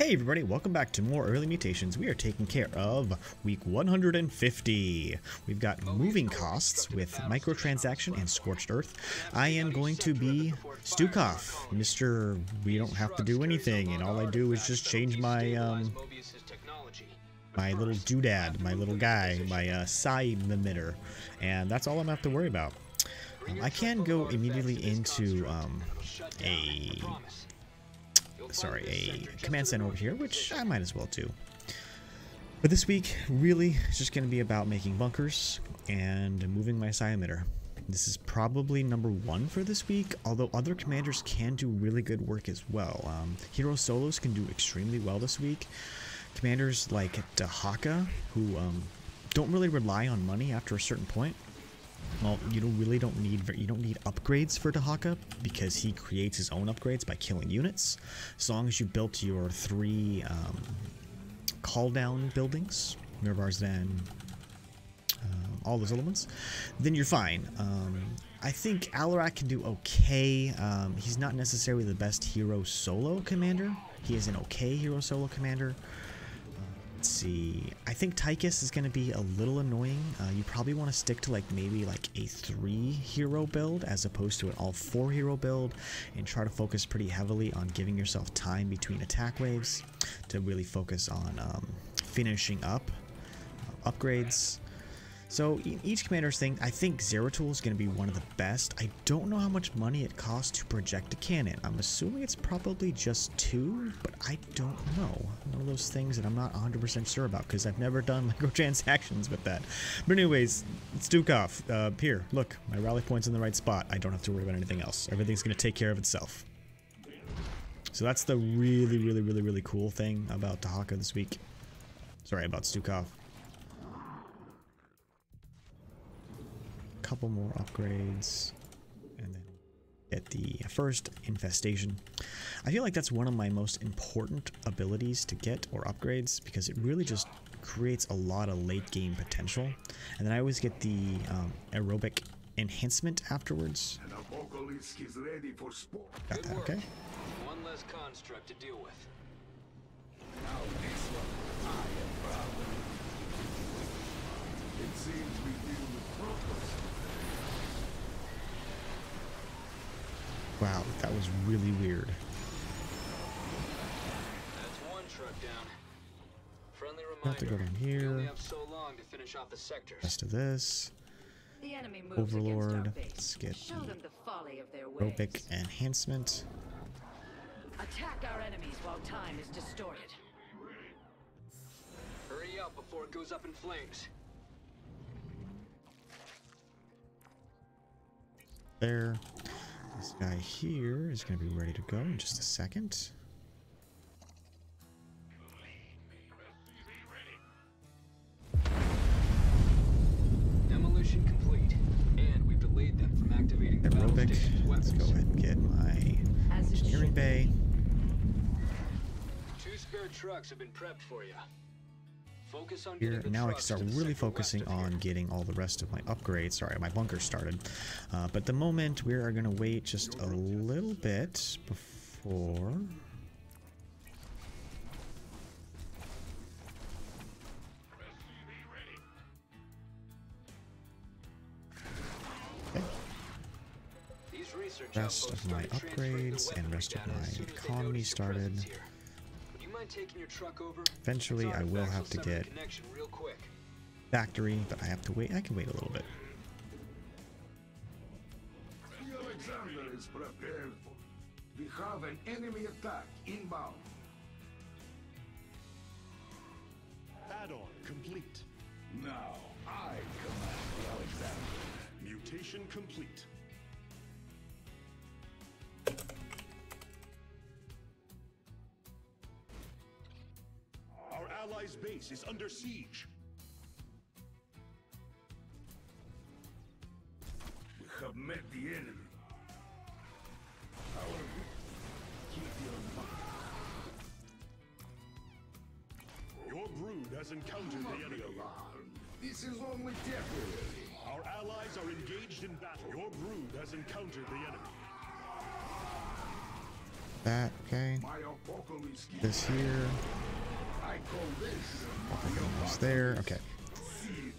Hey everybody, welcome back to more early mutations. We are taking care of week 150. We've got moving costs with microtransaction and Scorched Earth. I am going to be Stukov, Mr. We don't have to do anything, and all I do is just change my my little doodad, my little guy, my psi emitter, and that's all I'm gonna have to worry about. I can go immediately into a command center over here, which I might as well do. But this week, really, it's just going to be about making bunkers and moving my psi emitter. This is probably number one for this week, although other commanders can do really good work as well. Hero solos can do extremely well this week. Commanders like Dahaka, who don't really rely on money after a certain point. Well, you don't need upgrades for Dahaka because he creates his own upgrades by killing units. As long as you built your 3 call down buildings, Mirvar's Van, all those other ones, then you're fine. I think Alarak can do okay. He's not necessarily the best hero solo commander. He is an okay hero solo commander. Let's see. I think Tychus is going to be a little annoying. You probably want to stick to maybe a 3 hero build as opposed to an all 4 hero build, and try to focus pretty heavily on giving yourself time between attack waves to really focus on finishing up upgrades. So each commander's thing, I think Zeratul is going to be one of the best. I don't know how much money it costs to project a cannon. I'm assuming it's probably just 2, but I don't know. One of those things that I'm not 100% sure about because I've never done microtransactions with that. But anyways, Stukov, here, look, my rally point's in the right spot. I don't have to worry about anything else. Everything's going to take care of itself. So that's the really cool thing about Dahaka this week. Sorry, about Stukov. Couple more upgrades and then get the first infestation. I feel like that's one of my most important abilities to get, or upgrades, because it really just creates a lot of late game potential. And then I always get the aerobic enhancement afterwards. Got that, okay. One less construct to deal with. It seems we deal with purpose. Wow, that was really weird. That's one truck down. Friendly reminder. Have to go down here. We only have so long to finish off the sectors. Rest of this. The enemy moves Overlord. Let's Get show them the folly of their the ways. aerobic enhancement. Attack our enemies while time is distorted. Hurry up before it goes up in flames. There. This guy here is going to be ready to go in just a second. Demolition complete, and we've delayed them from activating the battle Aerobic. station's Let's weapons. go ahead and get my engineering bay. 2 spare trucks have been prepped for you. Focus on Here, getting the now I can trucks start to the really sector focusing west of on here. getting all the rest of my upgrades. Sorry, my bunker started. But the moment we are going to wait just a little bit before. Okay. These research Rest outposts of my started transferring the upgrades and weaponry rest of data my as soon as they economy noticed your started. presence here. Would you mind taking your truck over? Eventually, Its I will artifacts have to sever the get connection real quick. factory, but I have to wait. I can wait a little bit. The Alexander is prepared for. We have an enemy attack inbound. Add-on complete. Now I command the Alexander. Mutation complete. Our allies' base is under siege. We have met the enemy. Keep your mind. Your brood has encountered the enemy. Alarmed. This is only temporary. Our allies are engaged in battle. Your brood has encountered the enemy. That, Okay. My apocalypse is This here. I call this Almost there. Okay.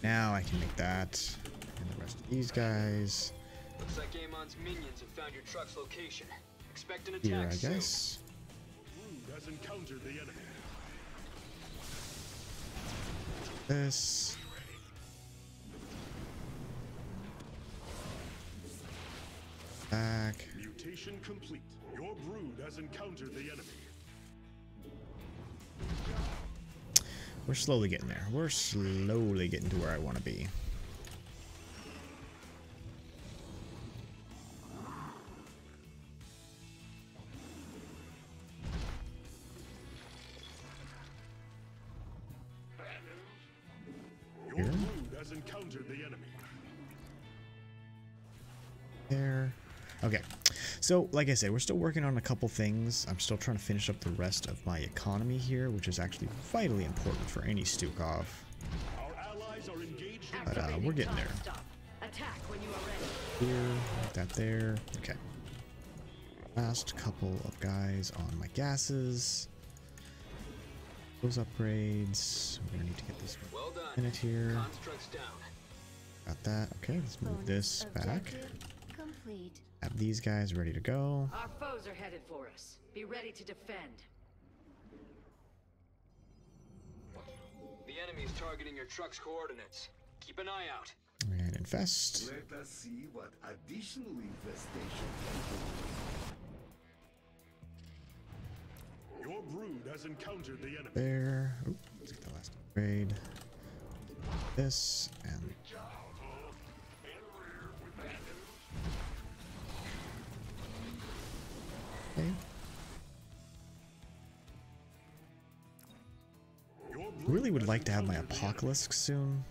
Now I can make that. And the rest of these guys. Looks like Amon's minions have found your truck's location. Expect an Here, attack I soon. guess. Brood has encountered the enemy. This. Back. Mutation complete. Your brood has encountered the enemy. We're slowly getting there. We're slowly getting to where I want to be. Your brood has encountered the enemy. There. Okay. So, like I said, we're still working on a couple things. I'm still trying to finish up the rest of my economy here, which is actually vitally important for any Stukov. Our allies are engaged in But we're getting there. Stop. Attack when you are ready. Here, that there. Okay. Last couple of guys on my gases. Those upgrades. We're gonna need to get this Well done. minute here. Construct's down. Got that. Okay, let's move this back. Objective complete. Have these guys ready to go. Our foes are headed for us. Be ready to defend. The enemy's targeting your truck's coordinates. Keep an eye out. And infest. Let us see what additional infestation can do. Your brood has encountered the enemy. There. Oop, let's get the last upgrade. This and okay. Your brood Really would has like to have my encountered the enemy. apocalypse soon.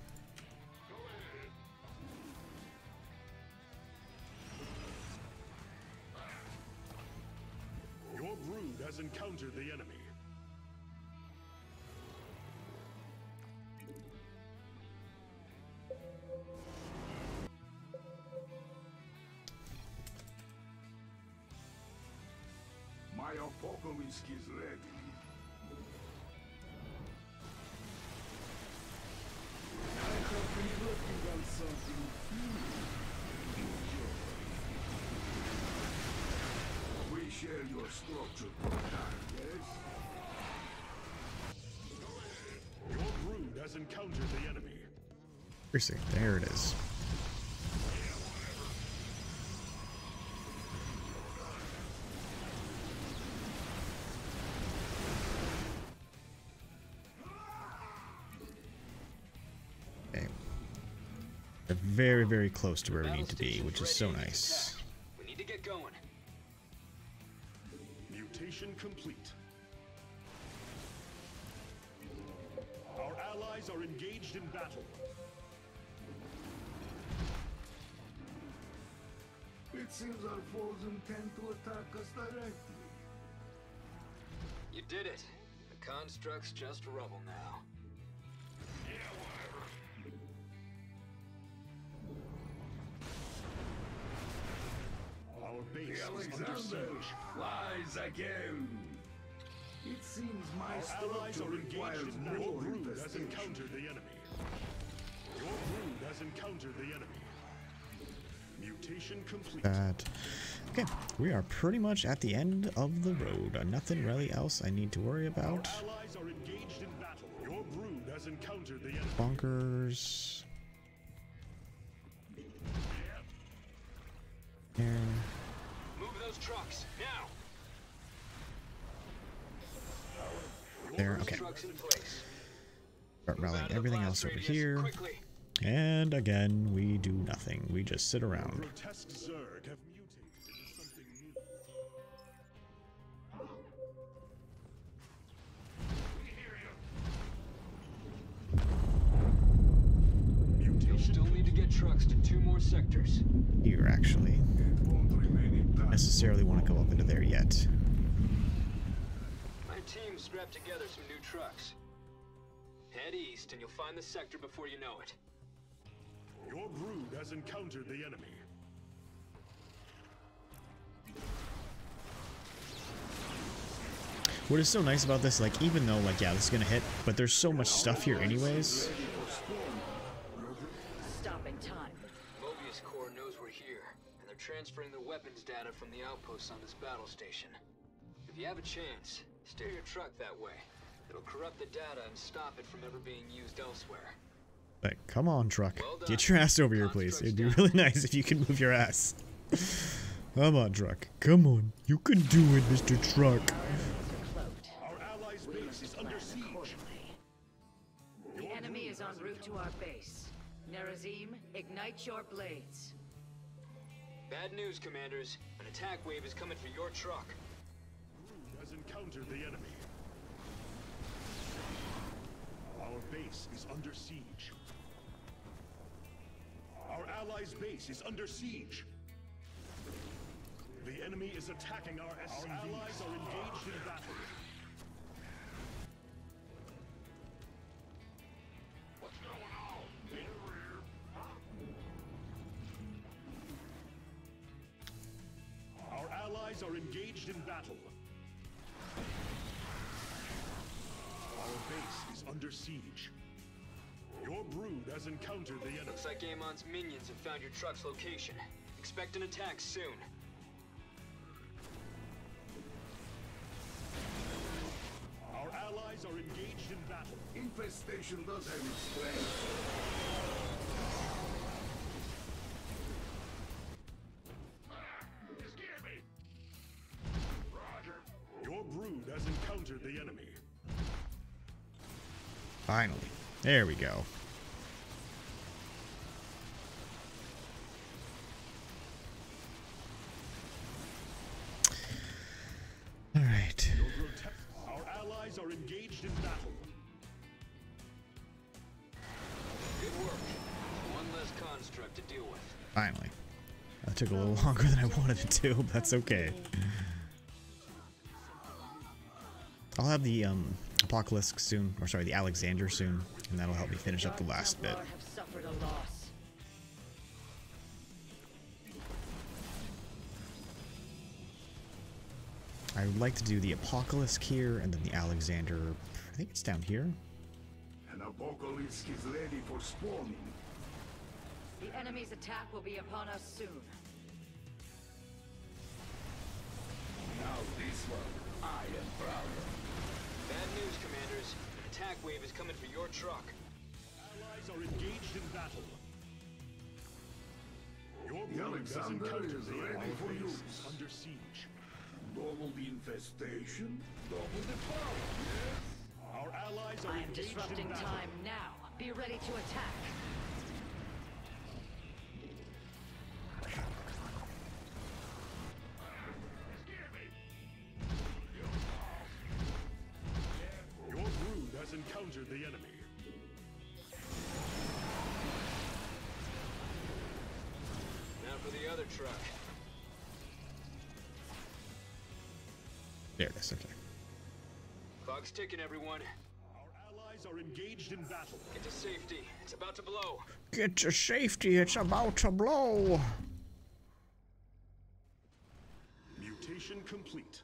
Your brood has encountered the enemy. My apocalypse is ready. I have been working on something you enjoy. We share your structure program, yes? Your brood has encountered the enemy. Seriously, there it is. Okay. They're very, very close to where we need to be, which is so nice. We need to get going. Mutation complete. Our allies are engaged in battle. It seems our foes intend to attack us directly. You did it. The construct's just rubble now. Our base The is under Alexander siege. flies again. It seems my Our allies structure are engaged requires in battle. Your more brood has infestation. encountered the enemy. Your brood has encountered the enemy. Mutation complete. That. Okay, we are pretty much at the end of the road. Nothing really else I need to worry about. Our allies are engaged in battle. Your brood has encountered the enemy. Bunkers. There. Move those trucks, now! There, okay. Trucks in place. Start Move out rallying of the everything blast else over radius, here. quickly. And again, we do nothing. We just sit around. Grotesque Zerg have mutated into something new. You'll Mutation still need to get trucks to 2 more sectors. Here, actually. It won't remain intact. Necessarily want to go up into there yet. My team scrapped together some new trucks. Head east and you'll find the sector before you know it. Your brood has encountered the enemy. What is so nice about this, like, even though, like, yeah, this is gonna hit, but there's so much stuff here anyways. Stopping time. Mobius Corps knows we're here, and they're transferring their weapons data from the outposts on this battle station. If you have a chance, steer your truck that way. It'll corrupt the data and stop it from ever being used elsewhere. Like, come on, truck. Well done. Get your ass over here, please. It'd be really nice if you could move your ass. Come on, truck. Come on. You can do it, Mr. Truck. Our allies' base is under siege. The enemy is en route to our base. Nerazim, ignite your blades. Bad news, commanders. An attack wave is coming for your truck. Has encountered the enemy. Our base is under siege. Our allies' base is under siege. The enemy is attacking our SCVs. Our allies are engaged in battle. What's going on? In the rear. Our allies are engaged in battle. Our base is under siege. Your brood has encountered the enemy. Looks like Amon's minions have found your truck's location. Expect an attack soon. Our allies are engaged in battle. Infestation does have its strength. Your brood has encountered the enemy. Finally. There we go. Alright. Our allies are engaged in battle. Good work. One less construct to deal with. Finally. That took a little longer than I wanted it to, but that's okay. I'll have the Apocalypse soon, or sorry, the Alexander soon, and that'll help me finish up the last bit. Have suffered a loss. I would like to do the Apocalypse here, and then the Alexander. I think it's down here. An apocalypse is ready for spawning. The enemy's attack will be upon us soon. Now this one, I am proud of. Bad news, commanders. An attack wave is coming for your truck. Allies are engaged in battle. Your The brood has Alexander encountered is the ready enemy for base use. under siege. Double the infestation, double the power. Our allies are I am engaged disrupting in battle. time now. Be ready to attack. Your brood has encountered the enemy. Now for the other truck. There it is, okay. Clock's ticking, everyone. Our allies are engaged in battle. Get to safety. It's about to blow. Get to safety, it's about to blow! Mutation complete.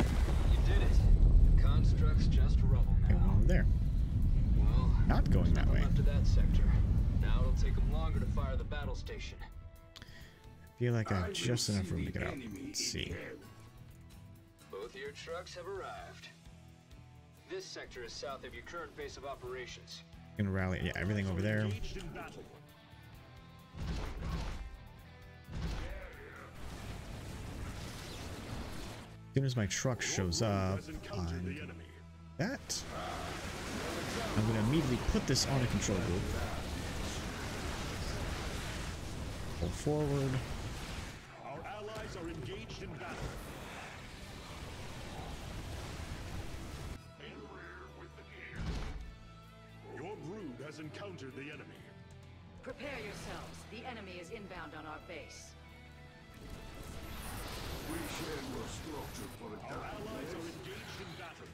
You did it. The construct's just rubble Okay, now. well, there. Well, Not going that way. left of that sector. Now it'll take them longer to fire the battle station. I feel like I have just enough room to get out. Let's see. Both of your trucks have arrived. This sector is south of your current base of operations. Gonna rally, yeah, everything over there. Engaged in battle. As soon as my truck shows up Has encountered the on enemy. that, I'm gonna immediately put this on a control group. Pull forward. Our allies are engaged in battle. Your brood has encountered the enemy. Prepare yourselves. The enemy is inbound on our base. We share your structure for a Our time. allies are engaged in battle.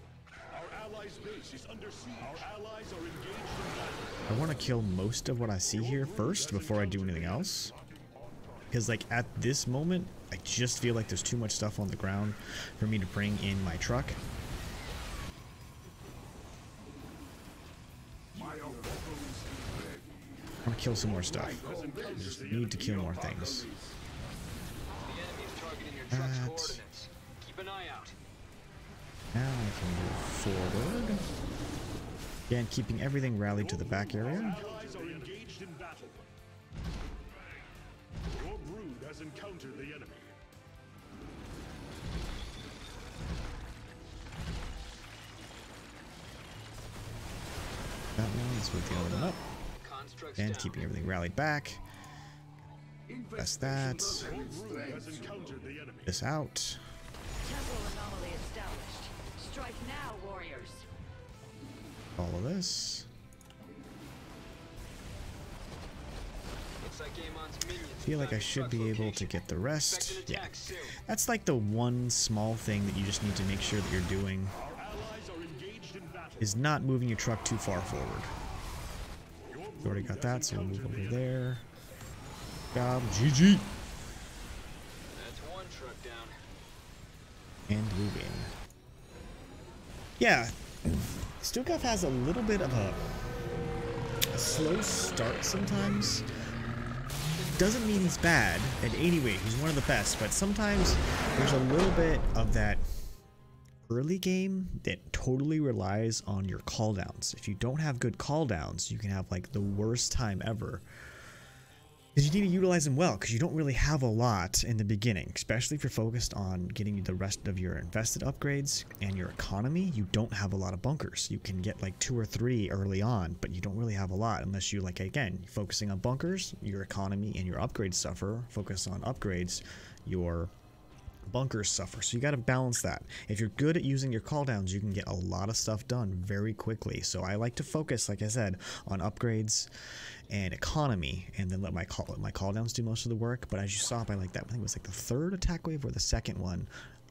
Our allies' base is under siege. Our allies are engaged in battle. I want to kill most of what I see here first before I do anything else. Because like at this moment, I just feel like there's too much stuff on the ground for me to bring in my truck. I want to kill some more stuff. I just need to kill more things. The enemy's targeting your truck's coordinates. Keep an eye out. Now I can move forward. Again, keeping everything rallied to the back area. Allies are engaged in battle. Your brood has encountered the enemy. That one, let's move the other one up. Constructs And down. keeping everything rallied back. That's that. Your brood has encountered the enemy. This out. Temporal anomaly established. Strike now, warriors. Follow this. Looks like Amon's minions I feel like I found should your be truck's able to location. get the rest. Expect an Yeah. attack soon. That's like the one small thing that you just need to make sure that you're doing Our allies are engaged in battle. is not moving your truck too far forward. We already got that, so we'll move over there. Job, GG. That's one truck down. And we win. Yeah, Stukov has a little bit of a slow start sometimes. Doesn't mean he's bad. And anyway, he's one of the best, but sometimes there's a little bit of that early game that totally relies on your cooldowns. If you don't have good cooldowns, you can have like the worst time ever. Because you need to utilize them well, because you don't really have a lot in the beginning, especially if you're focused on getting the rest of your invested upgrades and your economy. You don't have a lot of bunkers. You can get like 2 or 3 early on, but you don't really have a lot unless you, like, again, focusing on bunkers, your economy and your upgrades suffer. Focus on upgrades, your bunkers suffer. So you got to balance that. If you're good at using your cooldowns, you can get a lot of stuff done very quickly. So I like to focus, like I said, on upgrades and economy, and then let my cooldowns do most of the work. But as you saw by like that, I think it was like the 3rd attack wave or the 2nd one,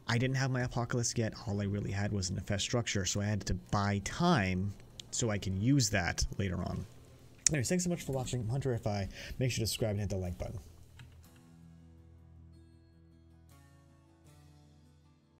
I didn't have my apocalypse yet. All I really had was an infest structure, so I had to buy time so I can use that later on. Anyways, thanks so much for watching. I'm HunterFI. Make sure to subscribe and hit the like button.